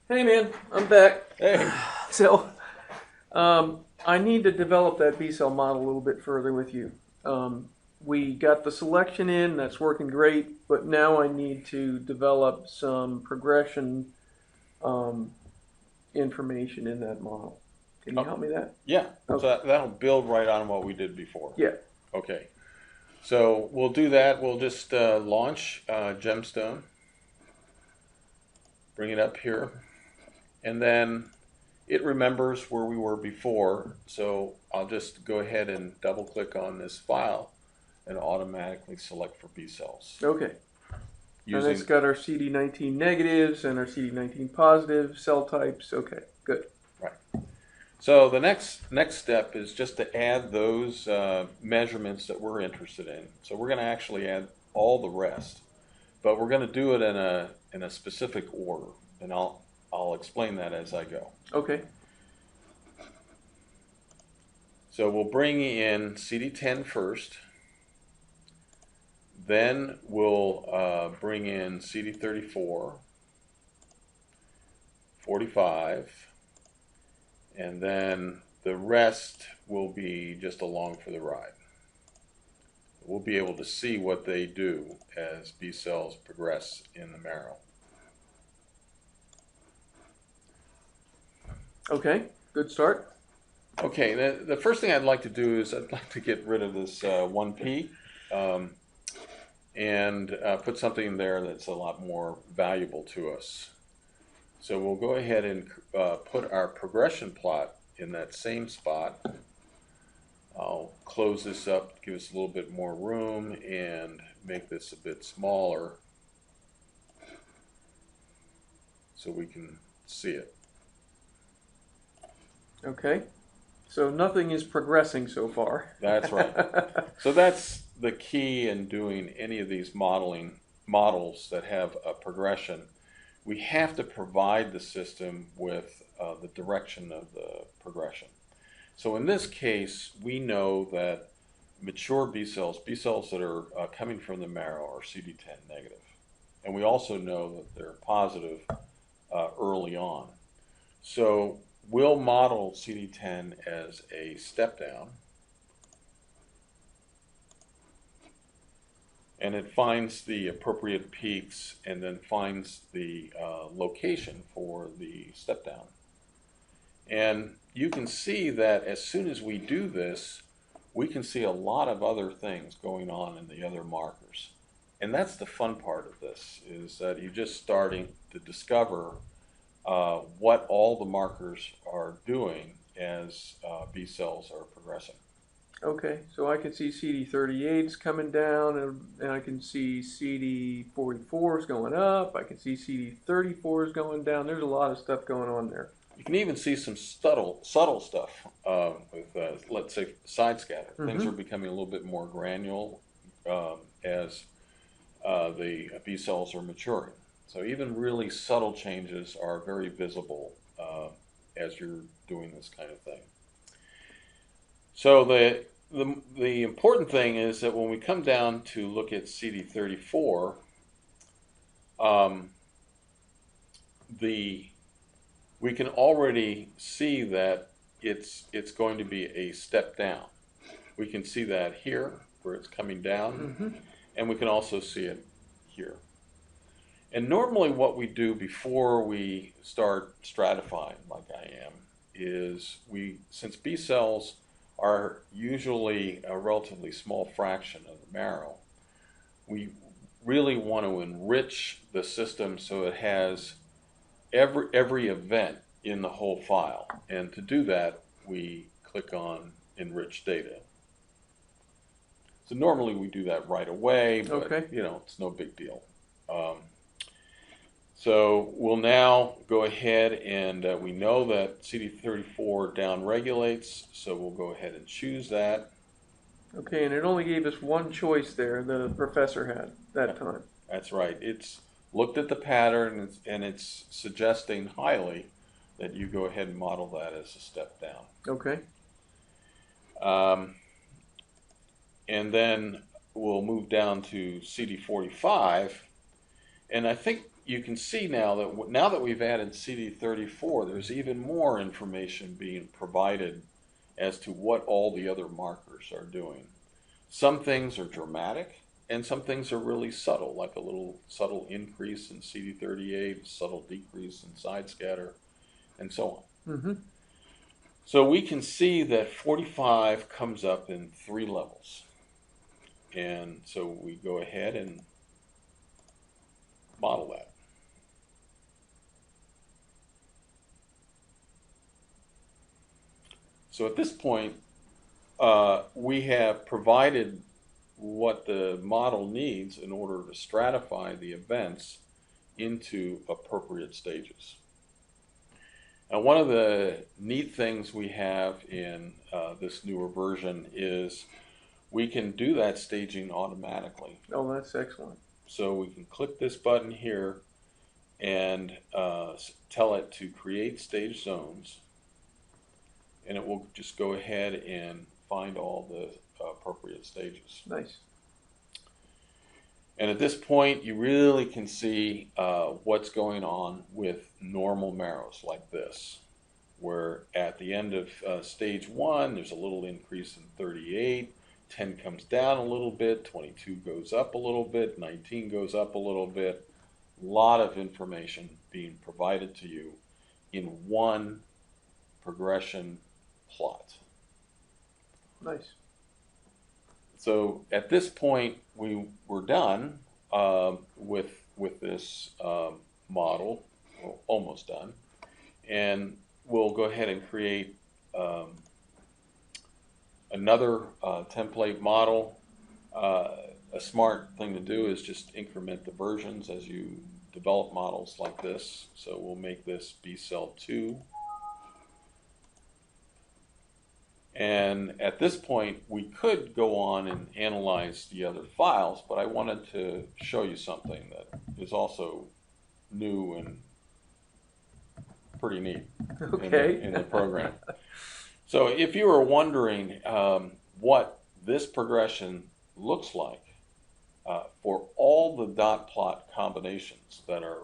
Hey man, I'm back. Hey. So, I need to develop that B cell model a little bit further with you. We got the selection in, that's working great, but now I need to develop some progression um, information in that model. Can you Oh, help me with that? yeah. So Okay. that'll build right on what we did before. Yeah. Okay. So we'll do that. We'll just launch GemStone, bring it up here, and then it remembers where we were before. So I'll just go ahead and double click on this file and automatically select for B cells Okay. And it's using, got our CD19 negatives and our CD19 positive cell types. Okay, good. right. So the next step is just to add those measurements that we're interested in. So we're going to actually add all the rest, but we're going to do it in a specific order, and I'll explain that as I go. Okay. So we'll bring in CD10 first, then we'll bring in CD34, 45, and then the rest will be just along for the ride. We'll be able to see what they do as B cells progress in the marrow. Okay. Good start. Okay, the first thing I'd like to do is I'd like to get rid of this 1P um, and put something there that's a lot more valuable to us. So we'll go ahead and put our progression plot in that same spot. I'll close this up, give us a little bit more room, and make this a bit smaller so we can see it. Okay. So nothing is progressing so far. That's right. So that's the key in doing any of these models that have a progression. We have to provide the system with the direction of the progression. So in this case, we know that mature B cells that are coming from the marrow are CD10 negative. And we also know that they're positive early on. So we'll model CD10 as a step down, and it finds the appropriate peaks and then finds the location for the step down. And you can see that as soon as we do this, we can see a lot of other things going on in the other markers. And that's the fun part of this, is that you're just starting to discover what all the markers are doing as B cells are progressing. Okay, so I can see CD38s coming down, and I can see CD44s going up. I can see CD34s going down. There's a lot of stuff going on there. You can even see some subtle stuff with, let's say, side scatter. Things Mm-hmm. are becoming a little bit more granular as the B cells are maturing. So even really subtle changes are very visible as you're doing this kind of thing. So the important thing is that when we come down to look at CD34, um, the we can already see that it's going to be a step down. We can see that here where it's coming down, Mm-hmm. and we can also see it here. And normally what we do before we start stratifying, like I am, is since B cells are usually a relatively small fraction of the marrow, we really want to enrich the system so it has every event in the whole file. And to do that, we click on Enrich Data. So normally we do that right away, but Okay. it's no big deal. Um, so we'll now go ahead and we know that CD34 down regulates, so we'll go ahead and choose that. Okay, and it only gave us one choice there, the professor had that Yep, time. that's right. It's looked at the pattern and it's suggesting highly that you go ahead and model that as a step down. Okay. Um, and then we'll move down to CD45. And I think you can see now that we've added CD34, there's even more information being provided as to what all the other markers are doing. Some things are dramatic, and some things are really subtle, like a little subtle increase in CD38, subtle decrease in side scatter, and so on. Mm-hmm. So we can see that 45 comes up in 3 levels. And so we go ahead and model that. So at this point, we have provided what the model needs in order to stratify the events into appropriate stages. Now, one of the neat things we have in this newer version is we can do that staging automatically. Oh, that's excellent. So we can click this button here and tell it to create stage zones, and it will just go ahead and find all the appropriate stages. Nice. And at this point, you really can see what's going on with normal marrows like this, where at the end of stage 1, there's a little increase in 38, 10 comes down a little bit, 22 goes up a little bit, 19 goes up a little bit. A lot of information being provided to you in one progression plot. Nice. So at this point, we're done with this model, well, almost done, and we'll go ahead and create another template model. A smart thing to do is just increment the versions as you develop models like this. So we'll make this B-cell 2. And at this point, we could go on and analyze the other files, but I wanted to show you something that is also new and pretty neat Okay. in the program. So if you were wondering what this progression looks like for all the dot plot combinations that are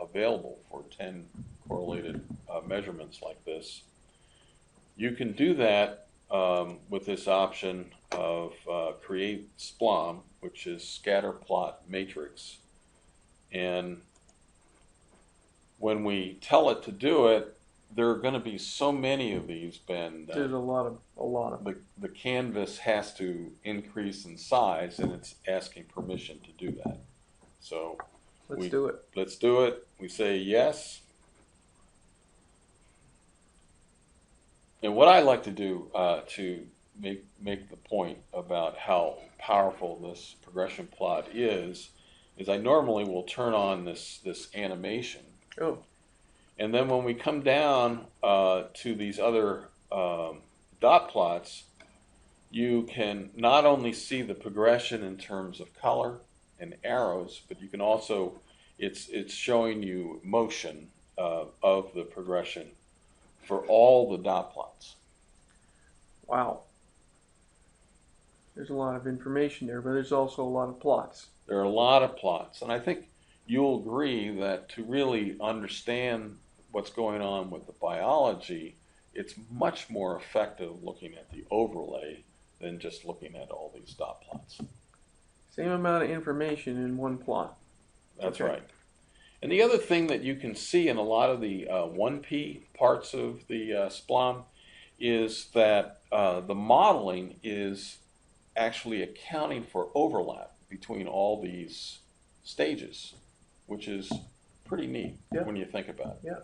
available for 10 correlated measurements like this, you can do that with this option of create SPLOM, which is scatter plot matrix. And when we tell it to do it, there are going to be so many of these, Ben, There's a lot of. the canvas has to increase in size, and it's asking permission to do that. So Let's do it. Let's do it. We say yes. And what I like to do to make the point about how powerful this progression plot is I normally will turn on this animation. Oh. And then when we come down to these other dot plots, you can not only see the progression in terms of color and arrows, but you can also, it's showing you motion of the progression for all the dot plots. Wow. There's a lot of information there, but there's also a lot of plots. There are a lot of plots, and I think you'll agree that to really understand what's going on with the biology, it's much more effective looking at the overlay than just looking at all these dot plots. Same amount of information in one plot. That's Okay. right. And the other thing that you can see in a lot of the 1P parts of the SPLOM is that the modeling is actually accounting for overlap between all these stages, which is pretty neat when you think about it. Yeah.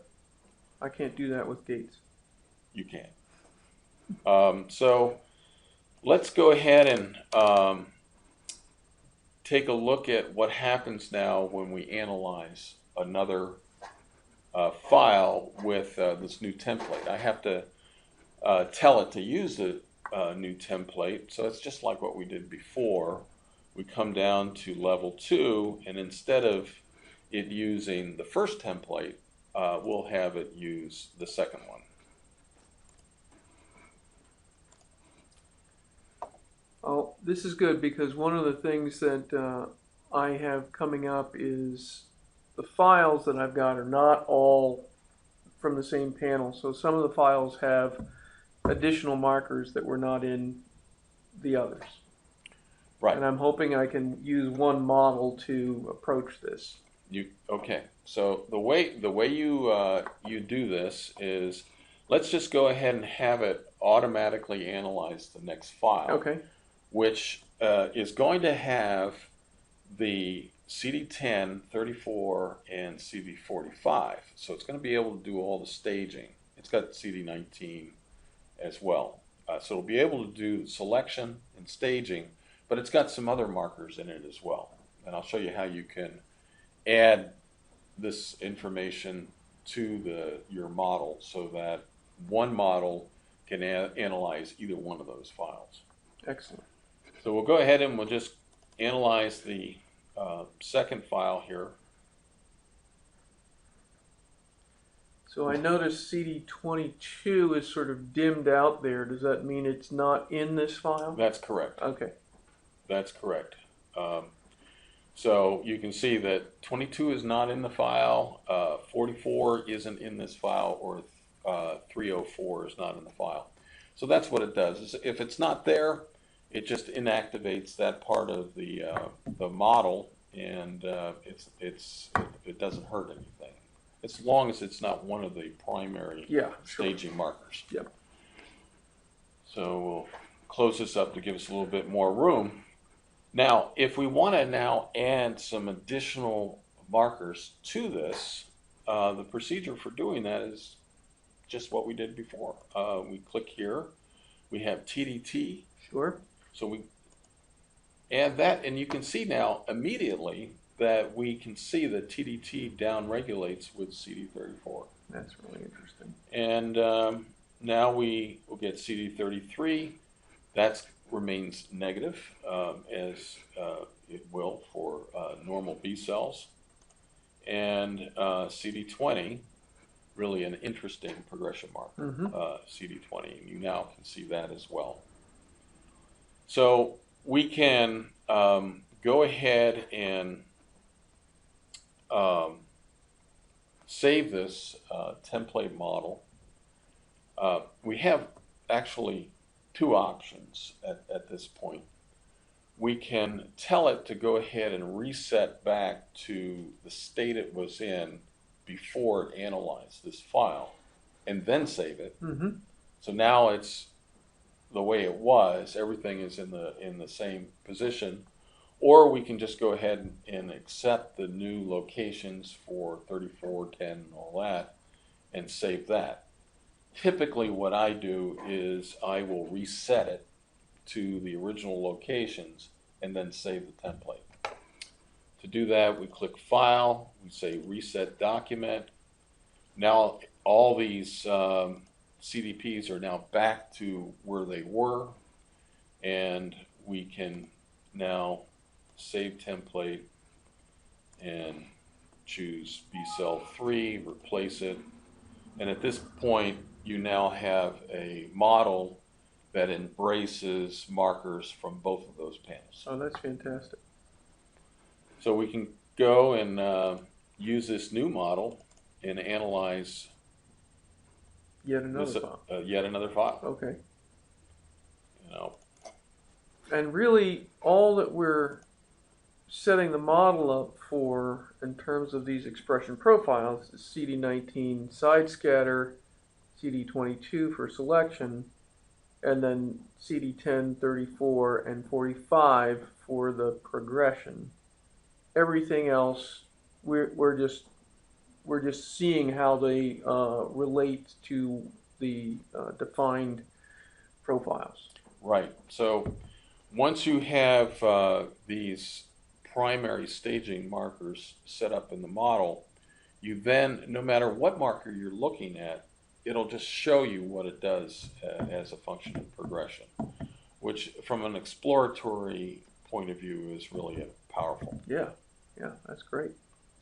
I can't do that with gates. You can. So let's go ahead and take a look at what happens now when we analyze another file with this new template. I have to tell it to use the new template, so it's just like what we did before. We come down to level 2, and instead of it using the first template, we'll have it use the second one. Oh, this is good because one of the things that I have coming up is the files that I've got are not all from the same panel. So some of the files have additional markers that were not in the others. Right. And I'm hoping I can use one model to approach this. Okay? So the way you do this is, let's just go ahead and have it automatically analyze the next file, Okay. which is going to have the CD10, 34, and CD45. So it's going to be able to do all the staging. It's got CD19 as well. So it'll be able to do selection and staging, but it's got some other markers in it as well. And I'll show you how you can add this information to your model so that one model can analyze either one of those files. Excellent. So we'll go ahead and we'll just analyze the second file here. So I notice CD22 is sort of dimmed out there. Does that mean it's not in this file? That's correct. Okay. That's correct. So you can see that 22 is not in the file, 44 isn't in this file, or 304 is not in the file. So that's what it does. Is if it's not there, it just inactivates that part of the model, and it doesn't hurt anything, as long as it's not one of the primary staging markers. Yeah. So we'll close this up to give us a little bit more room. Now, if we want to now add some additional markers to this, the procedure for doing that is just what we did before. We click here. We have TDT. Sure. So we add that, and you can see now immediately that we can see that TDT down regulates with CD34. That's really interesting. And now we will get CD33. That remains negative, as it will for normal B cells. And CD20, really an interesting progression marker, CD20, and you now can see that as well. So we can go ahead and save this template model. We have actually two options at this point. We can tell it to go ahead and reset back to the state it was in before it analyzed this file, and then save it. So now it's the way it was. Everything is in the same position. Or we can just go ahead and accept the new locations for 34, 10, and all that, and save that. Typically what I do is I will reset it to the original locations and then save the template. To do that, we click File, we say Reset Document. Now all these CDPs are now back to where they were, and we can now save template and choose B cell 3, replace it, and at this point you now have a model that embraces markers from both of those panels. Oh, that's fantastic. So we can go and use this new model and analyze yet another file. Yet another file. Okay. You know. And really, all that we're setting the model up for in terms of these expression profiles is CD19 side scatter, CD22 for selection, and then CD10, 34, and 45 for the progression. Everything else, we're just seeing how they relate to the defined profiles. Right. So once you have these primary staging markers set up in the model, you then, no matter what marker you're looking at, it'll just show you what it does as a function of progression, which from an exploratory point of view is really powerful. Yeah, that's great.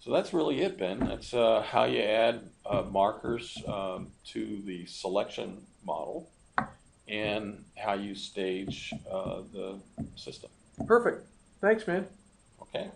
So that's really it, Ben. That's how you add markers to the selection model and how you stage the system. Perfect. Thanks, man. Okay.